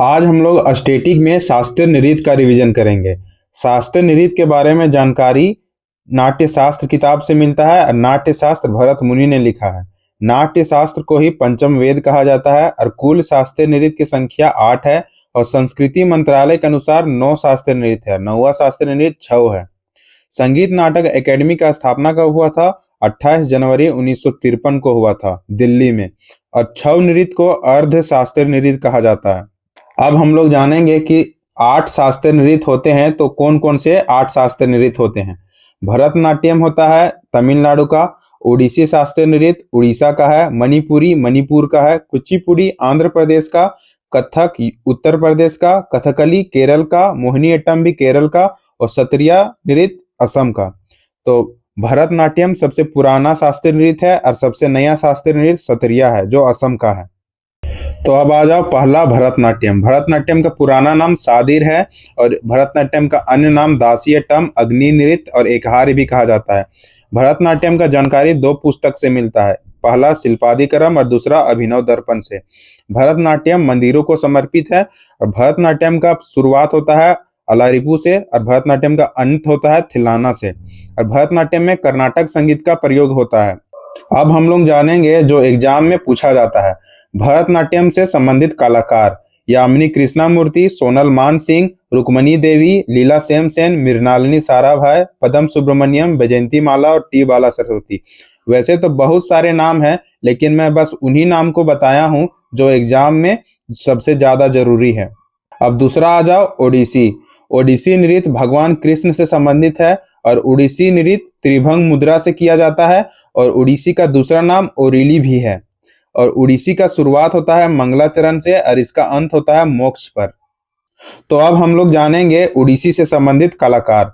आज हम लोग स्टैटिक में शास्त्रीय नृत्य का रिवीजन करेंगे। शास्त्रीय नृत्य के बारे में जानकारी नाट्य शास्त्र किताब से मिलता है और नाट्य शास्त्र भरत मुनि ने लिखा है। नाट्य शास्त्र को ही पंचम वेद कहा जाता है और कुल शास्त्रीय नृत्य की संख्या 8 है और संस्कृति मंत्रालय के अनुसार 9 शास्त्रीय नृत्य है। 9वां शास्त्रीय नृत्य छऊ है। संगीत नाटक एकेडमी का स्थापना कब हुआ था? 28 जनवरी 1953 को हुआ था दिल्ली में। और छऊ नृत्य को अर्ध शास्त्रीय नृत्य कहा जाता है। अब हम लोग जानेंगे कि 8 शास्त्रीय नृत्य होते हैं, तो कौन कौन से 8 शास्त्रीय नृत्य होते हैं। भरतनाट्यम होता है तमिलनाडु का, ओडिसी शास्त्रीय नृत्य उड़ीसा का है, मणिपुरी मणिपुर का है, कुचिपुड़ी आंध्र प्रदेश का, कथक उत्तर प्रदेश का, कथकली केरल का, मोहिनीअट्टम भी केरल का और सत्रिया नृत्य असम का। तो भरतनाट्यम सबसे पुराना शास्त्रीय नृत्य है और सबसे नया शास्त्रीय नृत्य सत्रिया है जो असम का है। तो अब आ जाओ पहला भरतनाट्यम। भरतनाट्यम का पुराना नाम सादिर है और भरतनाट्यम का अन्य नाम दासियट्टम, अग्नि नृत्य और एकहार्य भी कहा जाता है। भरतनाट्यम का जानकारी 2 पुस्तक से मिलता है, पहला शिल्पादिकरम और दूसरा अभिनव दर्पण से। भरतनाट्यम मंदिरों को समर्पित है और भरतनाट्यम का शुरुआत होता है अलारिपू से और भरतनाट्यम का अंत होता है थिल्लाना से। और भरतनाट्यम में कर्नाटक संगीत का प्रयोग होता है। अब हम लोग जानेंगे जो एग्जाम में पूछा जाता है। भरतनाट्यम से संबंधित कलाकार यामिनी कृष्णामूर्ति, सोनल मान सिंह, रुक्मणी देवी, लीला सेम सेन, मृणालिनी साराभाई, पद्म सुब्रमण्यम, वैजयंती माला और टी बाला सरस्वती। वैसे तो बहुत सारे नाम हैं, लेकिन मैं बस उन्हीं नाम को बताया हूं जो एग्जाम में सबसे ज्यादा जरूरी है। अब दूसरा आ जाओ ओडिसी। ओडिसी नृत्य भगवान कृष्ण से संबंधित है और ओडिसी नृत्य त्रिभंग मुद्रा से किया जाता है और ओडिसी का दूसरा नाम ओरिली भी है। और ओडिसी का शुरुआत होता है मंगलाचरण से और इसका अंत होता है मोक्ष पर। तो अब हम लोग जानेंगे ओडिसी से संबंधित कलाकार।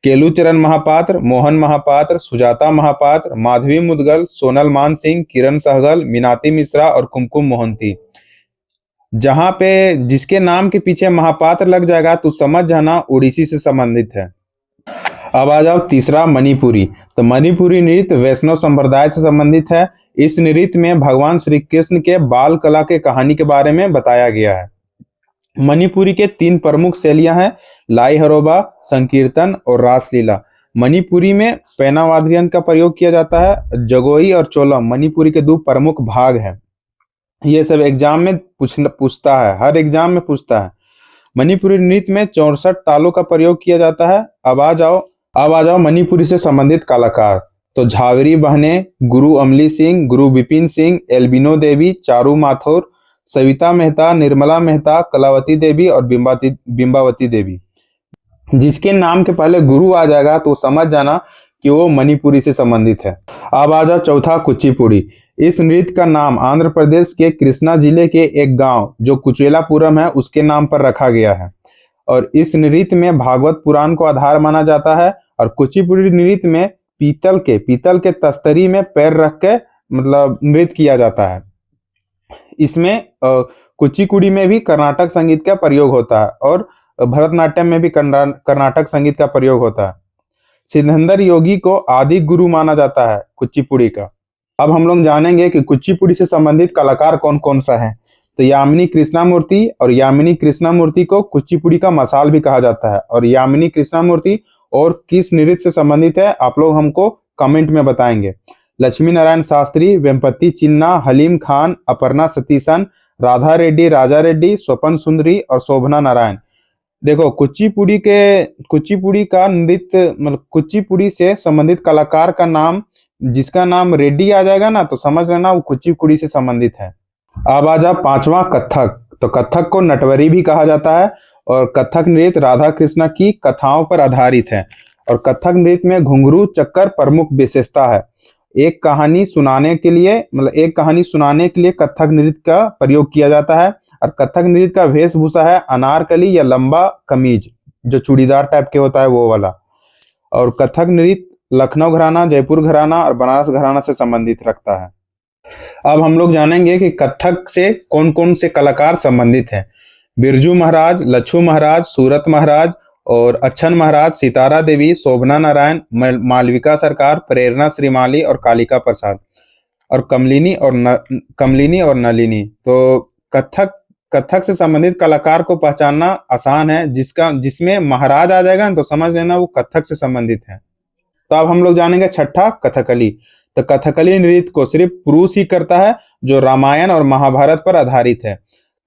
केलुचरण महापात्र, मोहन महापात्र, सुजाता महापात्र, माधवी मुदगल, सोनल मान सिंह, किरण सहगल, मीनाती मिश्रा और कुमकुम मोहंती। जहां पे जिसके नाम के पीछे महापात्र लग जाएगा तो समझ जाना ओडिसी से संबंधित है। अब आ जाओ तीसरा मणिपुरी। तो मणिपुरी नृत्य वैष्णव संप्रदाय से संबंधित है। इस नृत्य में भगवान श्री कृष्ण के बाल कला के कहानी के बारे में बताया गया है। मणिपुरी के 3 प्रमुख शैलियां हैं, लाई हरोबा, संकीर्तन और रासलीला। मणिपुरी में पैना वाद्य यंत्र का प्रयोग किया जाता है। जगोई और चोलम मणिपुरी के 2 प्रमुख भाग हैं। ये सब एग्जाम में पूछता है, हर एग्जाम में पूछता है। मणिपुरी नृत्य में 64 तालों का प्रयोग किया जाता है। अब आ जाओ मणिपुरी से संबंधित कलाकार। तो झावेरी बहने, गुरु अमली सिंह, गुरु विपिन सिंह, एल्बिनो देवी, चारू माथुर, सविता मेहता, निर्मला मेहता, कलावती देवी और बिंबावती देवी। जिसके नाम के पहले गुरु आ जाएगा तो समझ जाना कि वो मणिपुरी से संबंधित है। अब आ जाओ चौथा कुचिपुड़ी। इस नृत्य का नाम आंध्र प्रदेश के कृष्णा जिले के एक गांव जो कुचेलापुरम है उसके नाम पर रखा गया है। और इस नृत्य में भागवत पुराण को आधार माना जाता है। और कुचिपुड़ी नृत्य में पीतल के तस्तरी में पैर रख के मतलब नृत्य किया जाता है। इसमें कुचिपुड़ी में भी कर्नाटक संगीत का प्रयोग होता है और भरतनाट्यम में भी कर्नाटक संगीत का प्रयोग होता है। सिद्धेंद्र योगी को आदि गुरु माना जाता है कुचिपुड़ी का। अब हम लोग जानेंगे कि कुचिपुड़ी से संबंधित कलाकार कौन कौन सा है। तो यामिनी कृष्णामूर्ति, और यामिनी कृष्णामूर्ति को कुचिपुड़ी का मसाल भी कहा जाता है। और यामिनी कृष्णामूर्ति और किस नृत्य से संबंधित है आप लोग हमको कमेंट में बताएंगे। लक्ष्मी नारायण शास्त्री, वेम्पति चिन्ना, हलीम खान, अपर्णा सतीशन, राधा रेड्डी, राजा रेड्डी, स्वपन सुंदरी और शोभना नारायण। देखो कुचिपुड़ी का नृत्य मतलब कुचिपुड़ी से संबंधित कलाकार का नाम जिसका नाम रेड्डी आ जाएगा ना तो समझ लेना वो कुचिपुड़ी से संबंधित है। अब आ जाओ 5वां कथक। तो कथक को नटवरी भी कहा जाता है और कथक नृत्य राधा कृष्ण की कथाओं पर आधारित है। और कथक नृत्य में घुंघरू चक्कर प्रमुख विशेषता है। एक कहानी सुनाने के लिए कथक नृत्य का प्रयोग किया जाता है। और कथक नृत्य का वेशभूषा है अनारकली या लंबा कमीज जो चूड़ीदार टाइप के होता है वो वाला। और कथक नृत्य लखनऊ घराना, जयपुर घराना और बनारस घराना से संबंधित रखता है। अब हम लोग जानेंगे कि कथक से कौन कौन से कलाकार संबंधित हैं। बिरजू महाराज, लच्छू महाराज, सूरत महाराज और अच्छन महाराज, सितारा देवी, शोभना नारायण, मालविका सरकार, प्रेरणा श्रीमाली और कालिका प्रसाद और कमलिनी और नलिनी। तो कथक कथक से संबंधित कलाकार को पहचानना आसान है, जिसमें महाराज आ जाएगा ना तो समझ लेना वो कथक से संबंधित है। तो अब हम लोग जानेंगे छठा, कथकली। तो कथकली नृत्य को सिर्फ पुरुष ही करता है, जो रामायण और महाभारत पर आधारित है।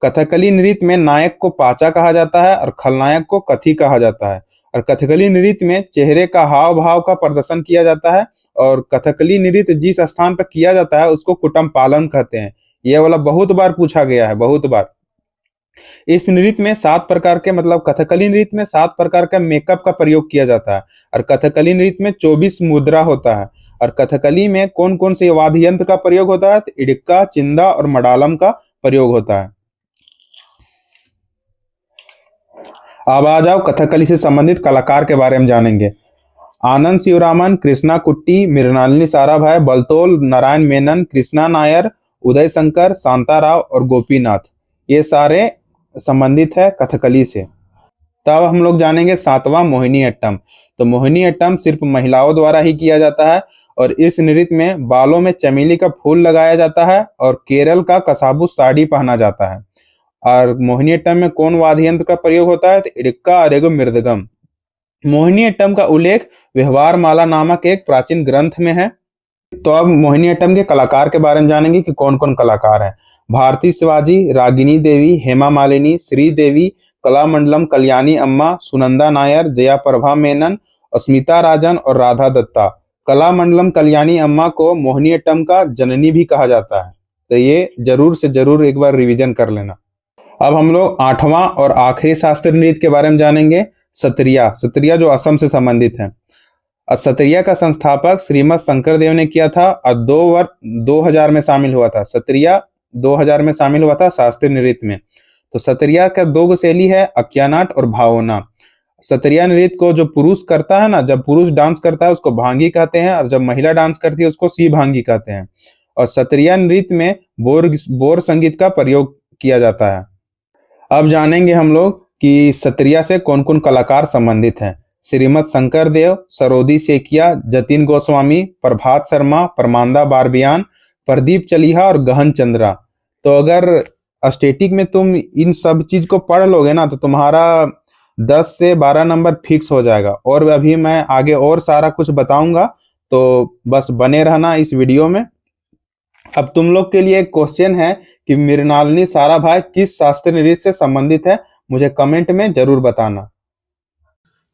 कथकली नृत्य में नायक को पाचा कहा जाता है और खलनायक को कथी कहा जाता है। और कथकली नृत्य में चेहरे का हाव भाव का प्रदर्शन किया जाता है। और कथकली नृत्य जिस स्थान पर किया जाता है उसको कुटम पालन कहते हैं। यह वाला बहुत बार पूछा गया है, बहुत बार। इस नृत्य में 7 प्रकार के, मतलब कथकली नृत्य में 7 प्रकार का मेकअप का प्रयोग किया जाता है। और कथकली नृत्य में 24 मुद्रा होता है। और कथकली में कौन कौन से वाद्य यंत्र का प्रयोग होता है? तो इडक्का, चिंदा और मडालम का प्रयोग होता है। अब आ जाओ कथकली से संबंधित कलाकार के बारे में जानेंगे। आनंद शिवरामन, कृष्णा कुट्टी, मृणालिनी साराभाई, बलतोल, नारायण मेनन, कृष्णा नायर, उदय शंकर, शांताराव और गोपीनाथ, ये सारे संबंधित है कथकली से। तब हम लोग जानेंगे सातवां, मोहिनी अट्टम। तो मोहिनी अट्टम सिर्फ महिलाओं द्वारा ही किया जाता है। और इस नृत्य में बालों में चमेली का फूल लगाया जाता है और केरल का कसाबू साड़ी पहना जाता है। और मोहिनी अट्टम में कौन वाद्य यंत्र का प्रयोग होता है? तो इडक्का और एगो मृदगम। मोहिनी अट्टम का उल्लेख व्यवहार माला नामक एक प्राचीन ग्रंथ में है। तो अब मोहिनी अट्टम के कलाकार के बारे में जानेंगे कि कौन कौन कलाकार हैं। भारती शिवाजी, रागिनी देवी, हेमा मालिनी, श्री देवी, कलामंडलम कल्याणी अम्मा, सुनंदा नायर, जया प्रभा मेनन, अस्मिता राजन और राधा दत्ता। कलामंडलम कल्याणी अम्मा को मोहिनी अट्टम का जननी भी कहा जाता है। तो ये जरूर से जरूर एक बार रिवीजन कर लेना। अब हम लोग 8वां और आखिरी शास्त्रीय नृत्य के बारे में जानेंगे, सत्रिया। सत्रिया जो असम से संबंधित है। और सत्रिया का संस्थापक श्रीमद शंकर देव ने किया था और 2000 में शामिल हुआ था। सत्रिया 2000 में शामिल हुआ था शास्त्रीय नृत्य में। तो सत्रिया का 2 शैली है, अक्यानाट और भावना। सत्रिया नृत्य को जो पुरुष करता है ना, जब पुरुष डांस करता है उसको भांगी कहते हैं, और जब महिला डांस करती है उसको सी भांगी कहते हैं। और सत्रिया नृत्य में बोर संगीत का प्रयोग किया जाता है। अब जानेंगे हम लोग कि सत्रिया से कौन कौन कलाकार संबंधित हैं। श्रीमद शंकर देव, सरोदी सेकिया, जतिन गोस्वामी, प्रभात शर्मा, परमानंदा बारबियान, प्रदीप चलिहा और गहन चंद्रा। तो अगर स्टेटिक में तुम इन सब चीज को पढ़ लोगे ना तो तुम्हारा 10 से 12 नंबर फिक्स हो जाएगा। और अभी मैं आगे और सारा कुछ बताऊंगा, तो बस बने रहना इस वीडियो में। अब तुम लोग के लिए एक क्वेश्चन है कि मृणालिनी साराभाई किस शास्त्रीय नृत्य से संबंधित है, मुझे कमेंट में जरूर बताना।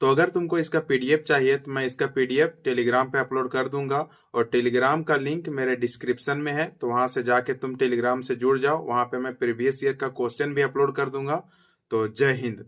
तो अगर तुमको इसका पीडीएफ चाहिए तो मैं इसका पीडीएफ टेलीग्राम पे अपलोड कर दूंगा, और टेलीग्राम का लिंक मेरे डिस्क्रिप्शन में है, तो वहां से जाके तुम टेलीग्राम से जुड़ जाओ। वहां पे मैं प्रीवियस ईयर का क्वेश्चन भी अपलोड कर दूंगा। तो जय हिंद।